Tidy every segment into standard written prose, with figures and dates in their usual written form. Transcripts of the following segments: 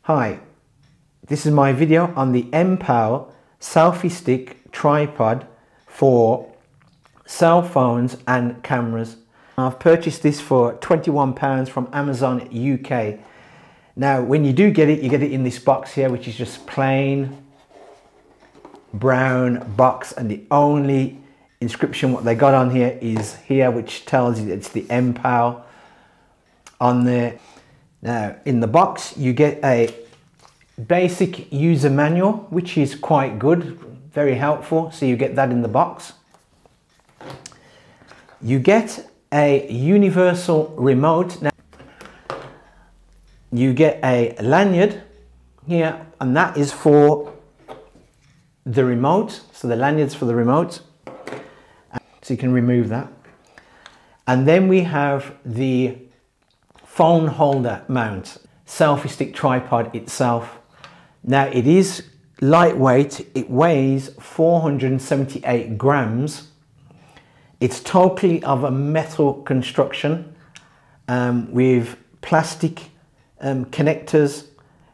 Hi, this is my video on the Mpow selfie stick tripod for cell phones and cameras. I've purchased this for £21 from Amazon UK. Now when you do get it, you get it in this box here, which is just plain brown box, and the only inscription what they got on here is here, which tells you it's the Mpow on there. Now in the box you get a basic user manual, which is quite good, very helpful, so you get that in the box. You get a universal remote. Now you get a lanyard here, and that is for the remote, so the lanyard's for the remote, so you can remove that. And then we have the phone holder mount, selfie stick tripod itself. Now it is lightweight, it weighs 478 grams. It's totally of a metal construction with plastic connectors,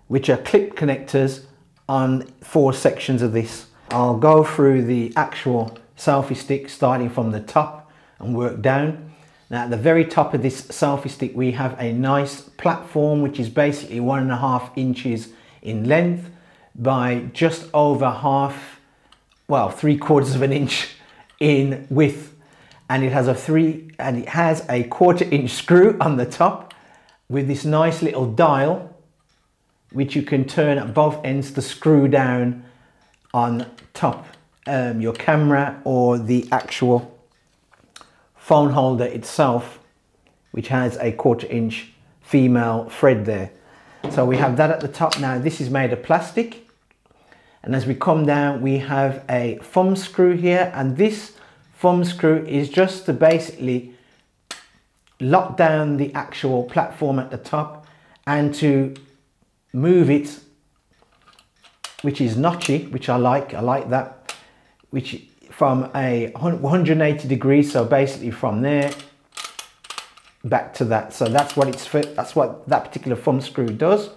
which are clip connectors on 4 sections of this. I'll go through the actual selfie stick starting from the top and work down. Now at the very top of this selfie stick we have a nice platform, which is basically 1.5 inches in length by just over half, well, 3/4 of an inch in width, and it has a 1/4 inch screw on the top with this nice little dial which you can turn at both ends to screw down on top your camera or the actual phone holder itself, which has a 1/4 inch female thread there. So we have that at the top. Now this is made of plastic, and as we come down we have a thumb screw here, and this thumb screw is just to basically lock down the actual platform at the top and to move it, which is notchy, which I like that, which from a 180 degrees, so basically from there back to that. So that's what it's for, that's what that particular thumb screw does,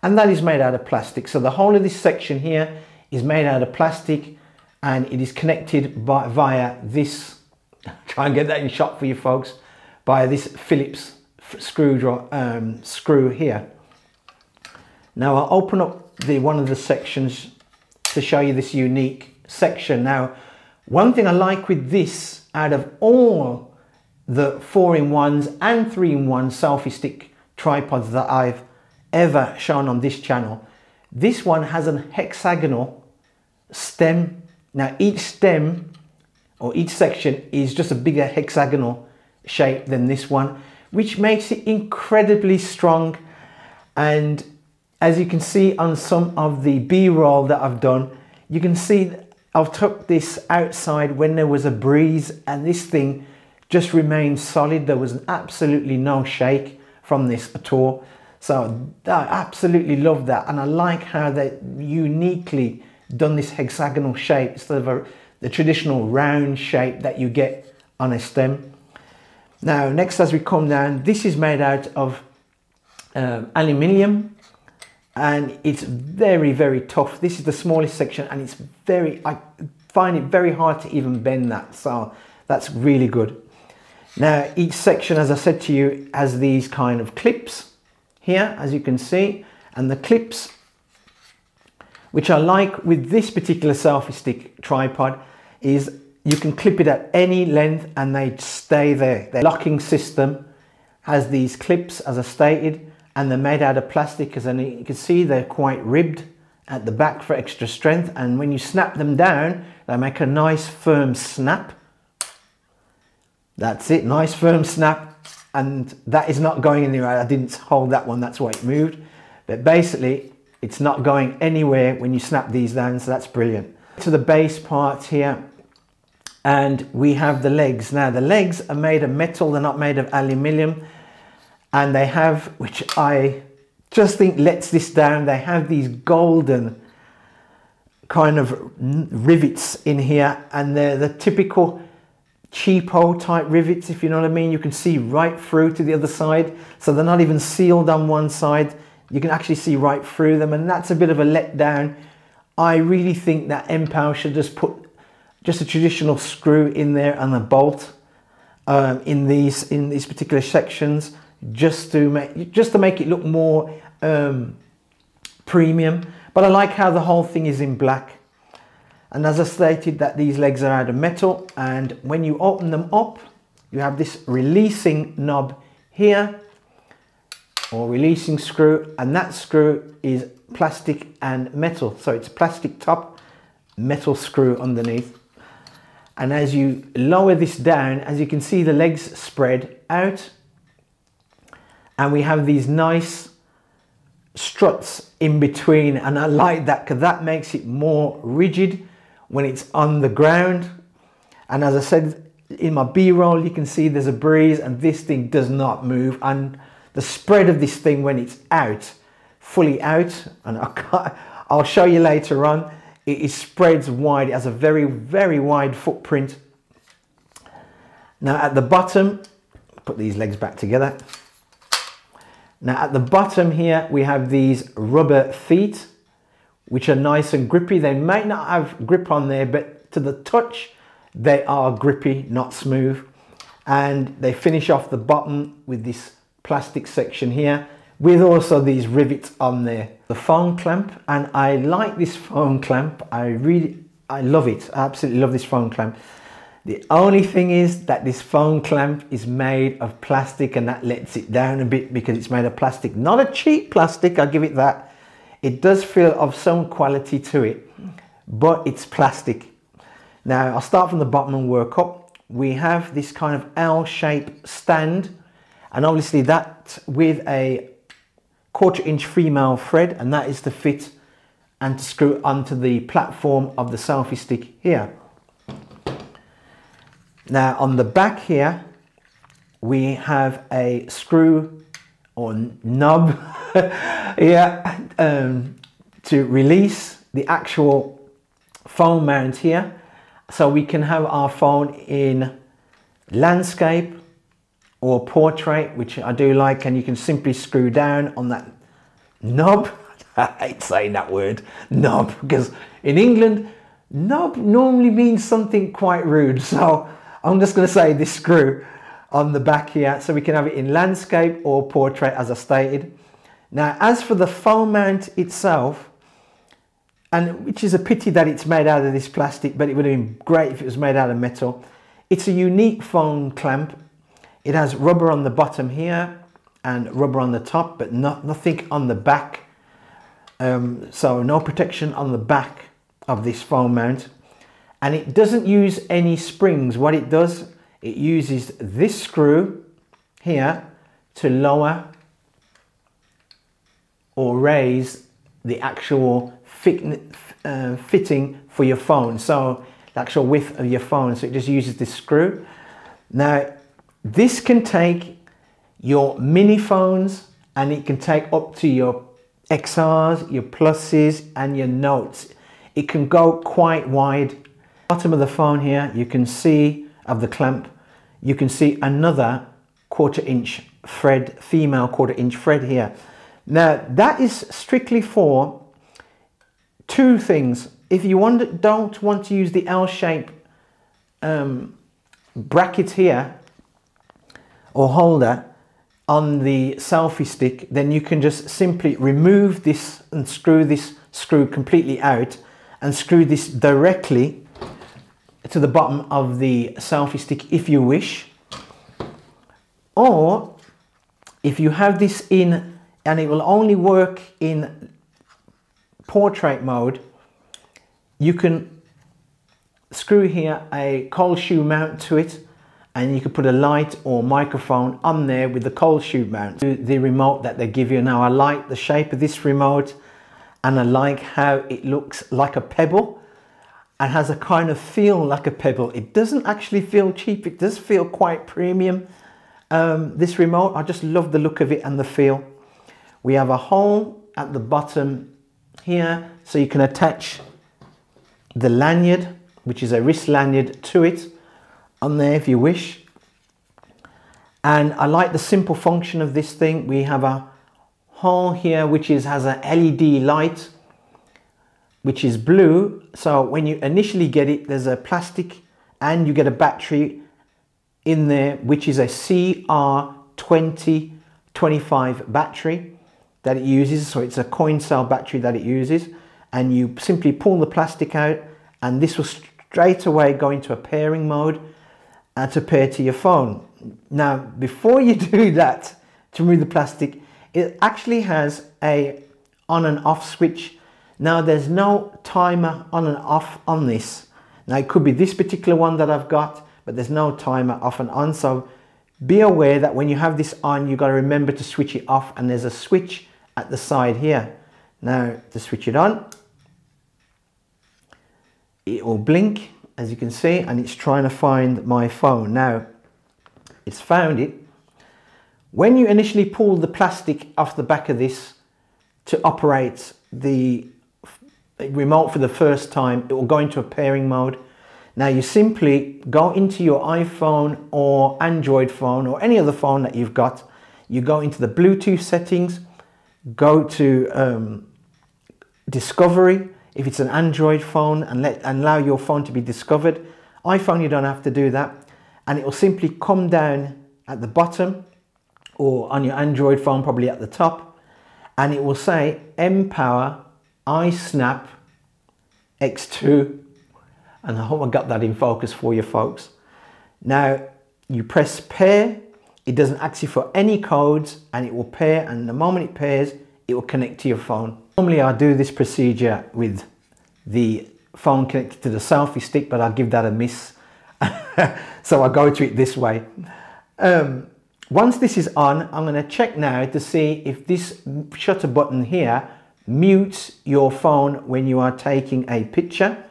and that is made out of plastic. So the whole of this section here is made out of plastic, and it is connected via this, try and get that in shot for you folks, by this Phillips screw here. Now I'll open up one of the sections to show you this unique section. Now one thing I like with this, out of all the 4-in-1s and 3-in-1 selfie stick tripods that I've ever shown on this channel, this one has an hexagonal stem. Now each stem or each section is just a bigger hexagonal shape than this one, which makes it incredibly strong. And as you can see on some of the B-roll that I've done, you can see I've took this outside when there was a breeze, and this thing just remained solid. There was absolutely no shake from this at all. So I absolutely love that, and I like how they uniquely done this hexagonal shape instead of the traditional round shape that you get on a stem. Now next, as we come down, this is made out of aluminium, and it's very tough. This is the smallest section, and it's I find it very hard to even bend that, so that's really good. Now each section, as I said to you, has these kind of clips here, as you can see, and the clips, which I like with this particular selfie stick tripod, is you can clip it at any length and they stay there. The locking system has these clips, as I stated, and they're made out of plastic, as you can see they're quite ribbed at the back for extra strength, and when you snap them down they make a nice firm snap. That's it, nice firm snap, and that is not going anywhere. I didn't hold that one, that's why it moved, but basically it's not going anywhere when you snap these down, so that's brilliant. To the base part here, and we have the legs. Now the legs are made of metal, they're not made of aluminium, and they have, which I just think lets this down, they have these golden kind of rivets in here, and they're the typical cheapo type rivets, if you know what I mean. You can see right through to the other side, so they're not even sealed on one side. you can actually see right through them, and that's a bit of a letdown. I really think that Mpow should just put just a traditional screw in there and a bolt in these particular sections, just to make it look more premium. But I like how the whole thing is in black. And as I stated, that these legs are out of metal, and when you open them up, you have this releasing knob here, or releasing screw, and that screw is plastic and metal. So it's a plastic top, metal screw underneath. And as you lower this down, as you can see, the legs spread out, and we have these nice struts in between, and I like that because that makes it more rigid when it's on the ground. And as I said in my B-roll, you can see there's a breeze and this thing does not move, and the spread of this thing when it's out, fully out, and I'll show you later on, it spreads wide. It has a very, very wide footprint. Now at the bottom, put these legs back together. Now at the bottom here, we have these rubber feet, which are nice and grippy. They might not have grip on there, but to the touch, they are grippy, not smooth. And they finish off the bottom with this plastic section here, with also these rivets on there. The phone clamp, and I like this phone clamp. I love it. I absolutely love this phone clamp. The only thing is that this phone clamp is made of plastic, and that lets it down a bit because it's made of plastic. Not a cheap plastic, I'll give it that. It does feel of some quality to it, but it's plastic. Now I'll start from the bottom and work up. We have this kind of L-shaped stand, and obviously that with a 1/4 inch female thread, and that is to fit and to screw onto the platform of the selfie stick here. Now on the back here, we have a screw or knob here to release the actual phone mount here, so we can have our phone in landscape or portrait, which I do like, and you can simply screw down on that knob. I hate saying that word, knob, because in England, knob normally means something quite rude. So I'm just going to say this screw on the back here, so we can have it in landscape or portrait, as I stated. Now, as for the phone mount itself, and which is a pity that it's made out of this plastic, but it would have been great if it was made out of metal. It's a unique phone clamp. It has rubber on the bottom here and rubber on the top, but nothing on the back. So no protection on the back of this phone mount. And it doesn't use any springs. What it does, it uses this screw here to lower or raise the actual fitting for your phone. So the actual width of your phone. So it just uses this screw. Now, this can take your mini phones, and it can take up to your XRs, your pluses and your notes. It can go quite wide. Bottom of the phone here, you can see of the clamp, you can see another 1/4 inch thread, female 1/4 inch thread here. Now that is strictly for two things. If you don't want to use the L-shape bracket here or holder on the selfie stick, then you can just simply remove this and screw this screw completely out and screw this directly to the bottom of the selfie stick if you wish. Or if you have this in, and it will only work in portrait mode, you can screw here a cold shoe mount to it, and you can put a light or microphone on there with the cold shoe mount. The remote that they give you now, I like the shape of this remote, and I like how it looks like a pebble and has a kind of feel like a pebble. It doesn't actually feel cheap, it does feel quite premium. This remote, I just love the look of it and the feel. We have a hole at the bottom here, so you can attach the lanyard, which is a wrist lanyard, to it on there if you wish. And I like the simple function of this thing. We have a hole here which has an LED light which is blue. So when you initially get it, there's a plastic and you get a battery in there which is a CR2025 battery that it uses. So it's a coin cell battery that it uses, and you simply pull the plastic out and this will straight away go into a pairing mode and to pair to your phone. Now before you do that, to remove the plastic, it actually has a on and off switch. Now there's no timer on and off on this. Now it could be this particular one that I've got, but there's no timer off and on. So be aware that when you have this on, you've got to remember to switch it off, and there's a switch at the side here. Now to switch it on, it will blink, as you can see, and it's trying to find my phone. Now it's found it. When you initially pull the plastic off the back of this to operate the remote for the first time, it will go into a pairing mode. Now you simply go into your iPhone or Android phone or any other phone that you've got. You go into the Bluetooth settings, go to discovery if it's an Android phone, and allow your phone to be discovered. iPhone, you don't have to do that, and it will simply come down at the bottom, or on your Android phone probably at the top, and it will say Mpow iSnap X2, and I hope I got that in focus for you folks. Now you press pair, it doesn't ask you for any codes, and it will pair, and the moment it pairs, it will connect to your phone. Normally I do this procedure with the phone connected to the selfie stick, but I'll give that a miss. So I go to it this way. Once this is on, I'm going to check now to see if this shutter button here mutes your phone when you are taking a picture.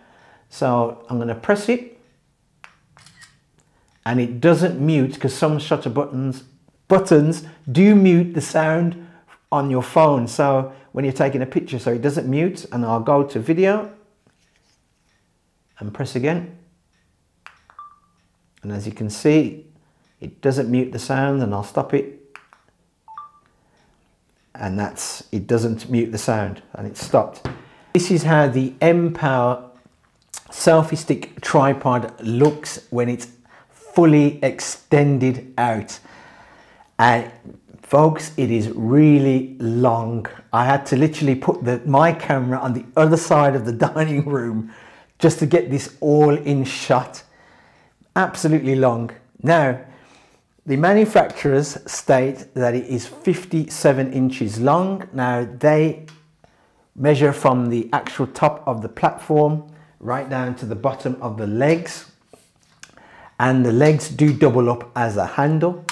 So I'm going to press it, and it doesn't mute, because some shutter buttons do mute the sound on your phone, so when you're taking a picture, so it doesn't mute. And I'll go to video and press again, and as you can see, it doesn't mute the sound, and I'll stop it, and it doesn't mute the sound, and it's stopped. This is how the Mpow selfie stick tripod looks when it's fully extended out. And folks, it is really long. I had to literally put my camera on the other side of the dining room just to get this all in shot. Absolutely long. Now, the manufacturers state that it is 57 inches long. Now, they measure from the actual top of the platform right down to the bottom of the legs, and the legs do double up as a handle.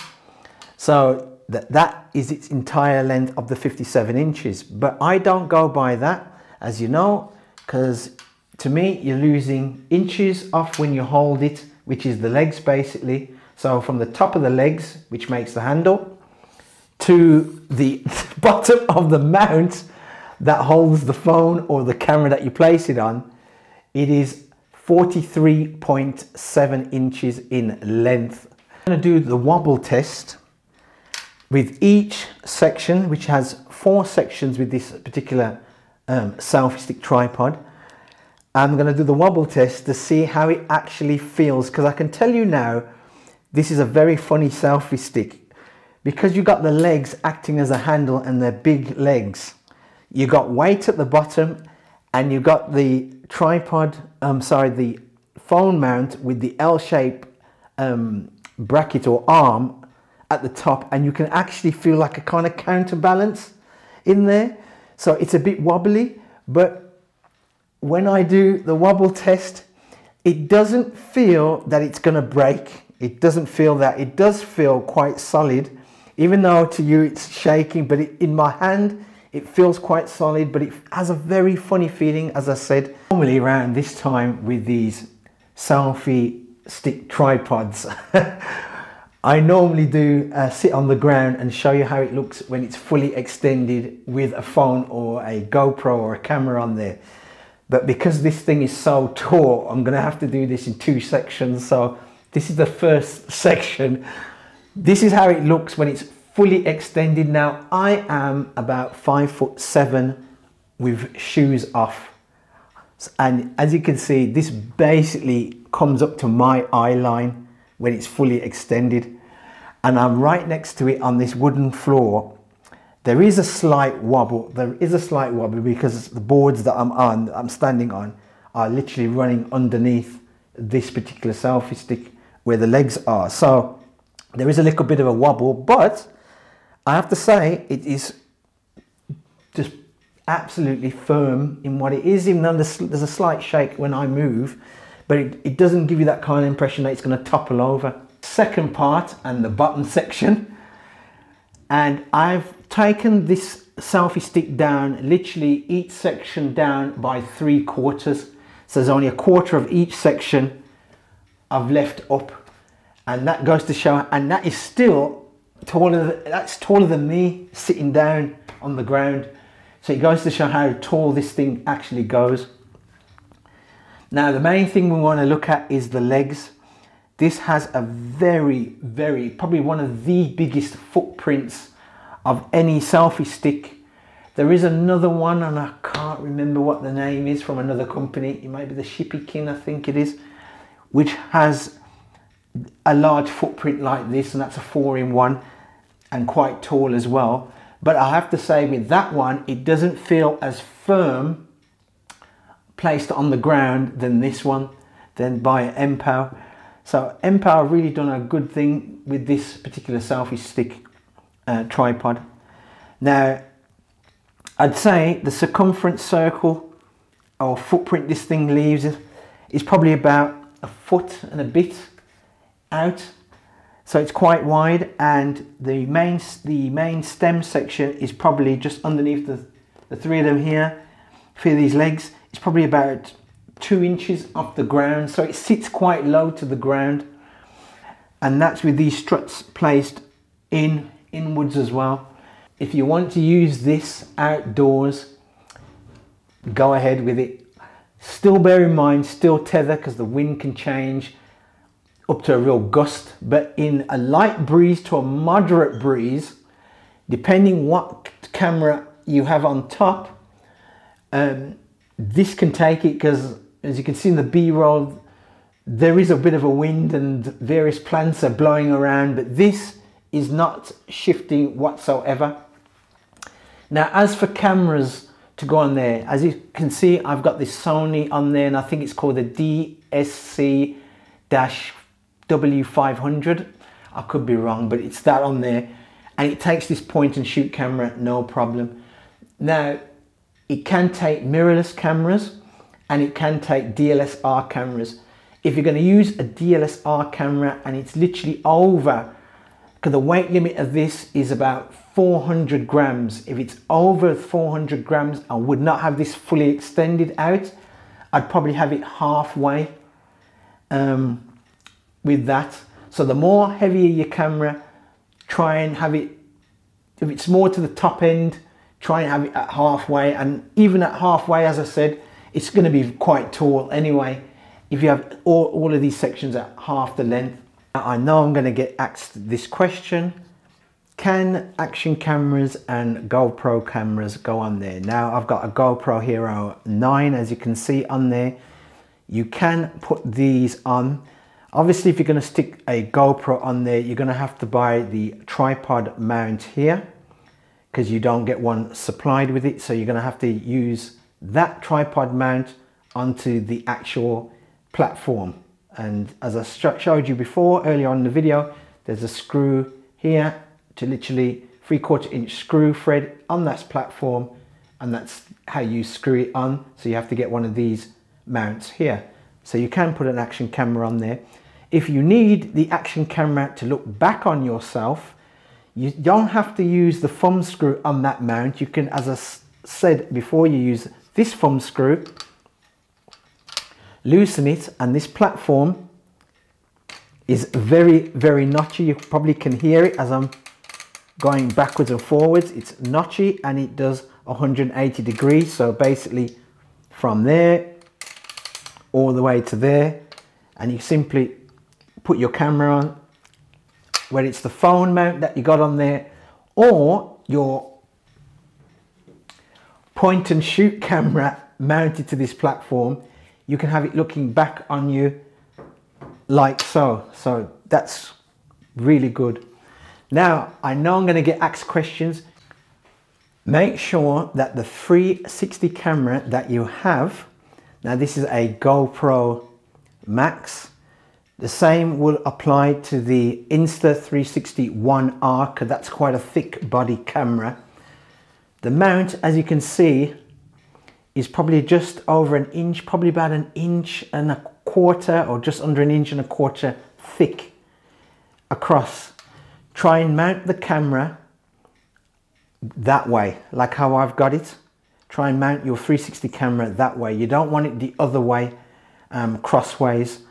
So that is its entire length of the 57 inches. But I don't go by that, as you know, because to me, you're losing inches off when you hold it, which is the legs basically. So from the top of the legs, which makes the handle, to the bottom of the mount that holds the phone or the camera that you place it on, it is 43.7 inches in length. I'm going to do the wobble test with each section, which has 4 sections with this particular selfie stick tripod. I'm going to do the wobble test to see how it actually feels, because I can tell you now, this is a very funny selfie stick, because you've got the legs acting as a handle and they're big legs. You got weight at the bottom, and you got the tripod, the phone mount with the L-shaped bracket or arm at the top, and you can actually feel like a kind of counterbalance in there. So it's a bit wobbly, but when I do the wobble test, it doesn't feel that it's going to break. It doesn't feel that. It does feel quite solid, even though to you it's shaking, but in my hand, it feels quite solid, but it has a very funny feeling, as I said. Normally around this time with these selfie stick tripods, I normally do sit on the ground and show you how it looks when it's fully extended with a phone or a GoPro or a camera on there. But because this thing is so tall, I'm gonna have to do this in 2 sections. So this is the first section. This is how it looks when it's fully extended. Now I am about 5'7" with shoes off, and as you can see, this basically comes up to my eye line when it's fully extended, and I'm right next to it on this wooden floor. There is a slight wobble. There is a slight wobble because the boards that I'm standing on are literally running underneath this particular selfie stick where the legs are. So there is a little bit of a wobble, but I have to say it is just absolutely firm in what it is, even though there's a slight shake when I move, but it doesn't give you that kind of impression that it's going to topple over. Second part and the bottom section, and I've taken this selfie stick down, literally each section down by 3/4. So there's only 1/4 of each section I've left up, and that goes to show, and that is still taller, that's taller than me sitting down on the ground. So it goes to show how tall this thing actually goes. Now the main thing we want to look at is the legs. This has a very, probably one of the biggest footprints of any selfie stick. There is another one, and I can't remember what the name is, from another company. It might be the Shippykin, I think it is, which has a large footprint like this, and that's a 4-in-1 and quite tall as well. But I have to say with that one, it doesn't feel as firm placed on the ground than this one, than by Mpow. So Mpow have really done a good thing with this particular selfie stick tripod. Now I'd say the circumference circle or footprint this thing leaves is probably about 1 foot and a bit out, so it's quite wide, and the main stem section is probably just underneath the 3 of them here. For these legs, it's probably about 2 inches off the ground, so it sits quite low to the ground, and that's with these struts placed inwards as well. If you want to use this outdoors, go ahead with it. Still bear in mind, still tether, because the wind can change up to a real gust, but in a light breeze to a moderate breeze, depending what camera you have on top, this can take it, because as you can see in the B-roll, there is a bit of a wind and various plants are blowing around, but this is not shifting whatsoever. Now as for cameras to go on there, as you can see, I've got this Sony on there, and I think it's called the DSC-W500. I could be wrong, but it's that on there, and it takes this point and shoot camera no problem. Now it can take mirrorless cameras and it can take DSLR cameras. If you're going to use a DSLR camera and it's literally over, because the weight limit of this is about 400 grams. If it's over 400 grams, I would not have this fully extended out. I'd probably have it halfway with that. So the more heavier your camera, try and have it, if it's more to the top end, try and have it at halfway, and even at halfway, as I said, it's going to be quite tall anyway if you have all of these sections at half the length. I know I'm going to get asked this question: can action cameras and GoPro cameras go on there? Now I've got a GoPro Hero 9, as you can see on there. You can put these on. Obviously, if you're going to stick a GoPro on there, you're going to have to buy the tripod mount here, because you don't get one supplied with it. So you're going to have to use that tripod mount onto the actual platform. And as I showed you before earlier on in the video, there's a screw here to literally 3/4 inch screw thread on that platform, and that's how you screw it on. So you have to get one of these mounts here. So you can put an action camera on there. If you need the action camera to look back on yourself, you don't have to use the thumb screw on that mount. You can, as I said before, you use this thumb screw, loosen it, and this platform is very, very notchy. You probably can hear it as I'm going backwards and forwards. It's notchy and it does 180 degrees. So basically from there all the way to there, and you simply put your camera on. Whether it's the phone mount that you got on there or your point and shoot camera mounted to this platform, you can have it looking back on you like so. So that's really good. Now, I know I'm going to get asked questions. Make sure that the 360 camera that you have, now this is a GoPro Max, the same will apply to the Insta360 1R, because that's quite a thick body camera. The mount, as you can see, is probably just over an inch, probably about 1.25 inches or just under 1.25 inches thick across. Try and mount the camera that way, like how I've got it. Try and mount your 360 camera that way. You don't want it the other way, crossways,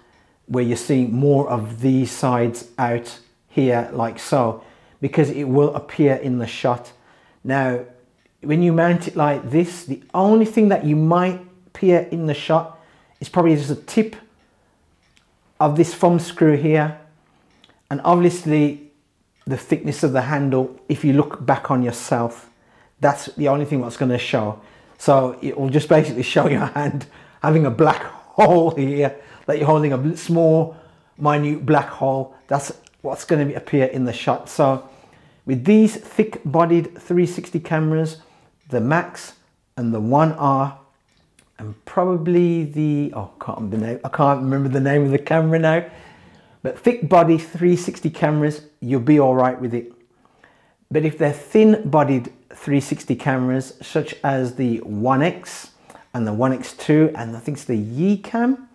where you're seeing more of these sides out here like so, because it will appear in the shot. Now, when you mount it like this, the only thing that you might appear in the shot is probably just a tip of this thumb screw here, and obviously the thickness of the handle. If you look back on yourself, that's the only thing that's going to show. So it will just basically show your hand having a black hole here, that you're holding a small minute black hole. That's what's going to appear in the shot. So with these thick bodied 360 cameras, the Max and the 1R, and probably the, oh, I can't remember the name of the camera now, but thick body 360 cameras, you'll be all right with it. But if they're thin bodied 360 cameras, such as the 1X and the 1X2, and I think it's the Yicam,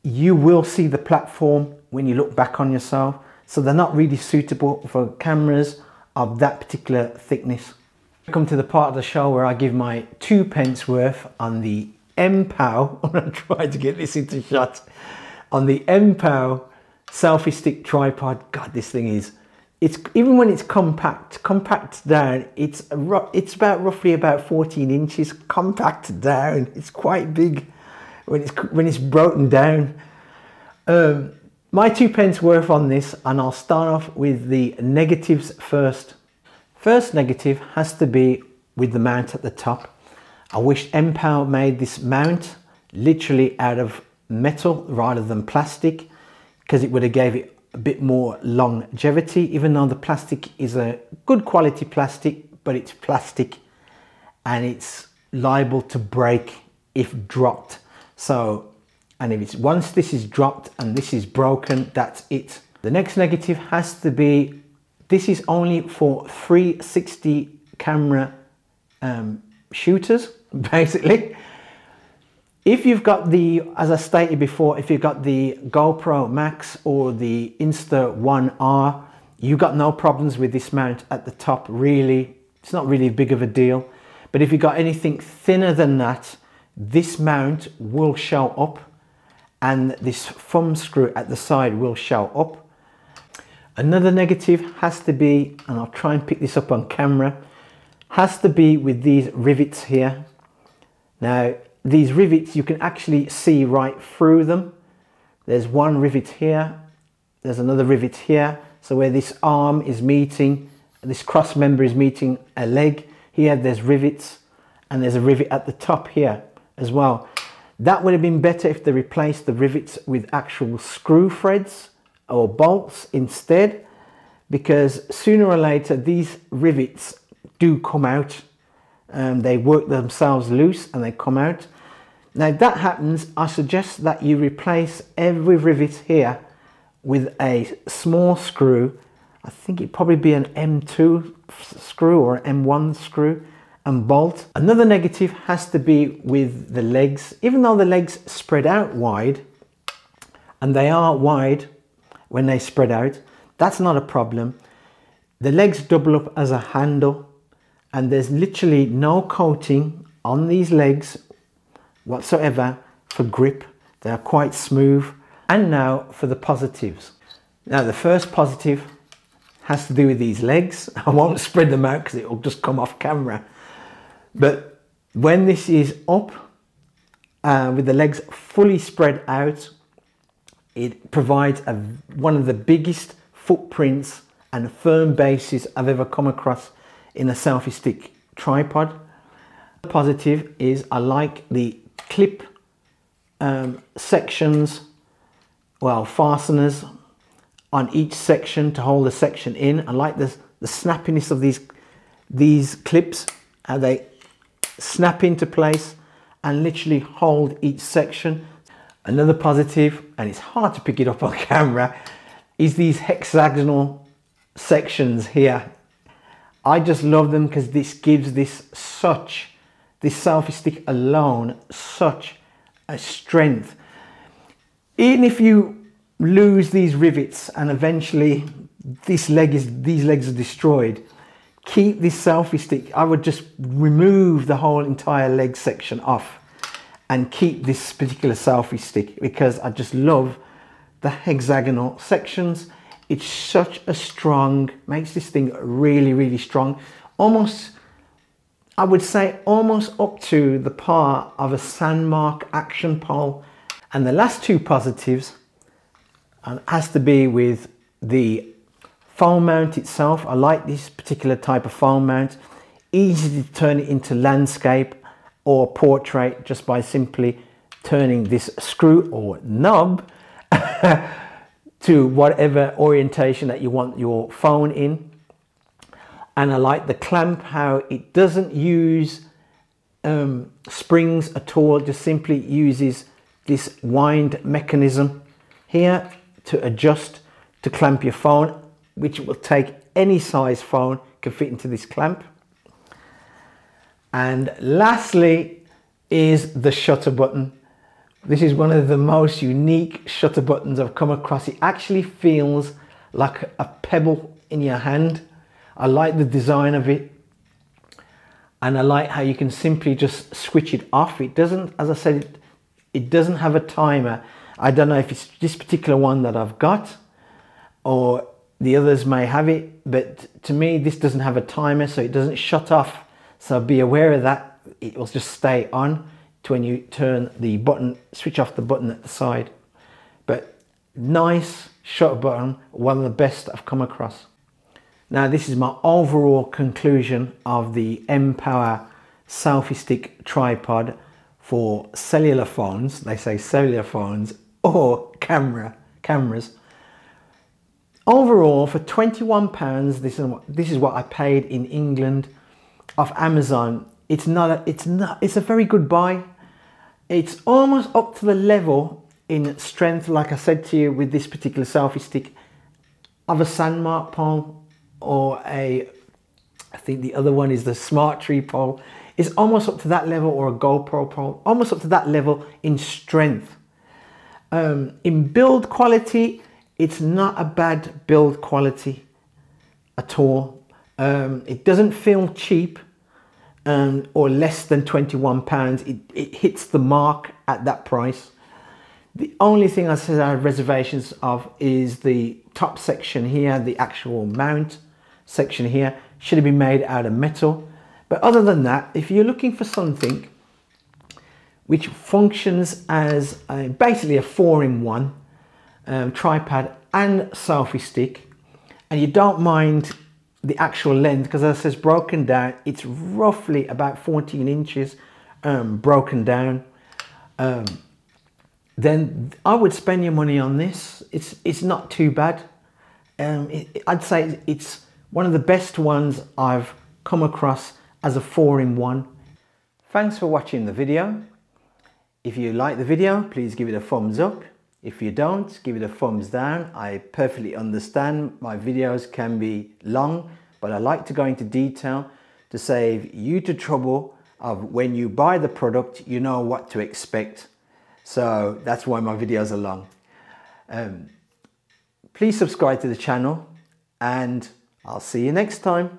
you will see the platform when you look back on yourself. So they're not really suitable for cameras of that particular thickness. Come to the part of the show where I give my 2 pence worth on the Mpow. I'm going to try to get this into shot. On the Mpow selfie stick tripod. God, this thing is, it's, even when it's compact down, it's about roughly about 14 inches compact down. It's quite big when it's broken down. My 2 pence worth on this, and I'll start off with the negatives first. First negative has to be with the mount at the top. I wish Mpow made this mount literally out of metal rather than plastic, because it would have gave it a bit more longevity, even though the plastic is a good quality plastic, but it's plastic and it's liable to break if dropped. So, and if it's, once this is dropped and this is broken, that's it. The next negative has to be, this is only for 360 camera shooters, basically. If you've got the, as I stated before, if you've got the GoPro Max or the Insta 1R, you've got no problems with this mount at the top, really. It's not really big of a deal. But if you've got anything thinner than that, this mount will show up, and this thumb screw at the side will show up. Another negative has to be, and I'll try and pick this up on camera, has to be with these rivets here. Now, these rivets, you can actually see right through them. There's one rivet here, there's another rivet here. So where this arm is meeting, this cross member is meeting a leg, here there's rivets, and there's a rivet at the top here as well. That would have been better if they replaced the rivets with actual screw threads or bolts instead, because sooner or later these rivets do come out, and they work themselves loose and they come out. Now if that happens, I suggest that you replace every rivet here with a small screw. I think it'd probably be an M2 screw or an M1 screw, and bolt. Another negative has to be with the legs. Even though the legs spread out wide, and they are wide when they spread out, that's not a problem. The legs double up as a handle, and there's literally no coating on these legs whatsoever for grip. They are quite smooth. And now for the positives. Now the first positive has to do with these legs. I won't spread them out because it will just come off camera. But when this is up with the legs fully spread out, it provides one of the biggest footprints and firm bases I've ever come across in a selfie stick tripod. The positive is I like the clip sections, well, fasteners on each section to hold the section in. I like the snappiness of these clips, how they snap into place and literally hold each section. Another positive, and it's hard to pick it up on camera, is these hexagonal sections here. I just love them because this gives this selfie stick alone such a strength. Even if you lose these rivets and eventually these legs are destroyed, keep this selfie stick. I would just remove the whole entire leg section off and keep this particular selfie stick because I just love the hexagonal sections. It's such a strong, makes this thing really, really strong. Almost, I would say almost up to the par of a Sandmark action pole. And the last two positives has to be with the phone mount itself. I like this particular type of phone mount. Easy to turn it into landscape or portrait just by simply turning this screw or knob to whatever orientation that you want your phone in. And I like the clamp, how it doesn't use springs at all, just simply uses this wind mechanism here to adjust to clamp your phone, which will take any size phone, can fit into this clamp. And lastly is the shutter button. This is one of the most unique shutter buttons I've come across. It actually feels like a pebble in your hand. I like the design of it, and I like how you can simply just switch it off. It doesn't, as I said, it doesn't have a timer. I don't know if it's this particular one that I've got or the others may have it, but to me this doesn't have a timer, so it doesn't shut off. So be aware of that. It will just stay on to when you turn the button, switch off the button at the side. But nice shutter button, one of the best I've come across. Now this is my overall conclusion of the Mpow selfie stick tripod for cellular phones. They say cellular phones or cameras. Overall, for £21, this is what I paid in England off Amazon. It's a very good buy. It's almost up to the level in strength, like I said to you, with this particular selfie stick, of a Sandmark pole or I think the other one is the Smart Tree pole. It's almost up to that level, or a GoPro pole, almost up to that level in strength. In build quality, it's not a bad build quality at all. It doesn't feel cheap or less than £21. It hits the mark at that price. The only thing I said I have reservations of is the top section here, the actual mount section here. Should have been made out of metal. But other than that, if you're looking for something which functions as basically a 4-in-1 tripod and selfie stick, and you don't mind the actual length, because as it says broken down, it's roughly about 14 inches broken down, then I would spend your money on this. It's not too bad. I'd say it's one of the best ones I've come across as a 4-in-1. Thanks for watching the video. If you like the video, please give it a thumbs up. If you don't, give it a thumbs down. I perfectly understand my videos can be long, but I like to go into detail to save you the trouble of when you buy the product, you know what to expect. So that's why my videos are long. Please subscribe to the channel, and I'll see you next time.